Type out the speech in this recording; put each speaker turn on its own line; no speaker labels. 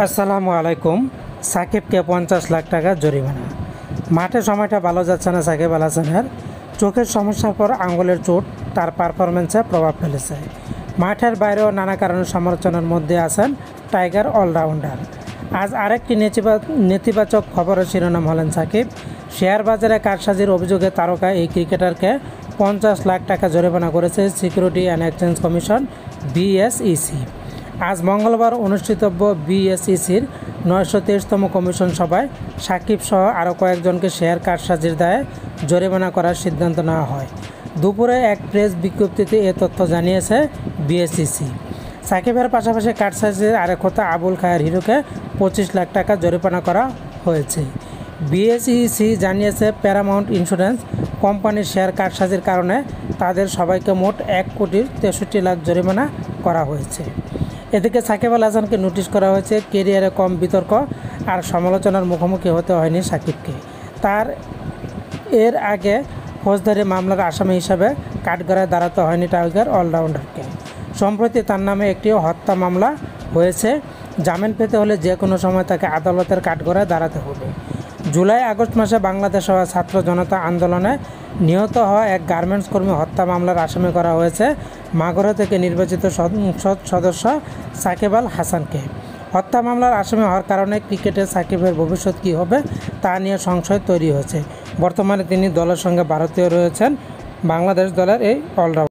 আসসালামু আলাইকুম। সাকিবকে 50 লাখ টাকা জরিমানা। মাঠে সময়টা ভালো যাচ্ছে না সাকিব আল হাসানের। চোখের সমস্যার পর আঙ্গুলের চোট তার পারফরমেন্সে প্রভাব ফেলেছে। মাঠের বাইরেও নানা কারণে সমালোচনার মধ্যে আছেন টাইগার অলরাউন্ডার। আজ আরেকটি নেতিবাচক খবরের শিরোনাম হলেন সাকিব। শেয়ার বাজারে কারসাজির অভিযোগে তারকা এই ক্রিকেটারকে 50 লাখ টাকা জরিমানা করেছে security and exchange commission BSEC. আজ মঙ্গলবার অনুষ্ঠিতব্য বিএসইসির 923তম কমিশন সভায় সাকিব সহ আরও কয়েকজনকে শেয়ার কারসাজির দায়ে জরিমানা করার সিদ্ধান্ত নেওয়া হয়। দুপুরে এক প্রেস বিজ্ঞপ্তিতে এ তথ্য জানিয়েছে বিএসইসি। সাকিবের পাশাপাশি কারসাজির আরেক হোতা আবুল খায়ের হিরোকে 25 লাখ টাকা জরিমানা করা হয়েছে। বিএসইসি জানিয়েছে প্যারামাউন্ট ইন্স্যুরেন্স কোম্পানির শেয়ার কারসাজির কারণে তাদের সবাইকে মোট 1,63,00,000 জরিমানা করা হয়েছে। এদিকে সাকিব আল হাসানকে নোটিশ করা হয়েছে। কেরিয়ারে কম বিতর্ক আর সমালোচনার মুখোমুখি হতে হয়নি সাকিবকে। তার এর আগে ফৌজদারি মামলার আসামি হিসাবে কাঠগড়ায় দাঁড়াতে হয়নি টাইগার অলরাউন্ডারকে। সম্প্রতি তার নামে একটি হত্যা মামলা হয়েছে। জামিন পেতে হলে যে কোনো সময় তাকে আদালতের কাঠগড়ায় দাঁড়াতে হবে। জুলাই আগস্ট মাসে বাংলাদেশ হওয়া ছাত্র জনতা আন্দোলনে নিহত হওয়া এক গার্মেন্টস কর্মী হত্যা মামলার আসামি করা হয়েছে মাগুরা থেকে নির্বাচিত সংসদ সদস্য সাকিব আল হাসানকে। হত্যা মামলার আসামি হওয়ার কারণে ক্রিকেটে সাকিবের ভবিষ্যৎ কী হবে তা নিয়ে সংশয় তৈরি হয়েছে। বর্তমানে তিনি দলের সঙ্গে ভারতীয় রয়েছেন। বাংলাদেশ দলের এই অলরাউন্ডার।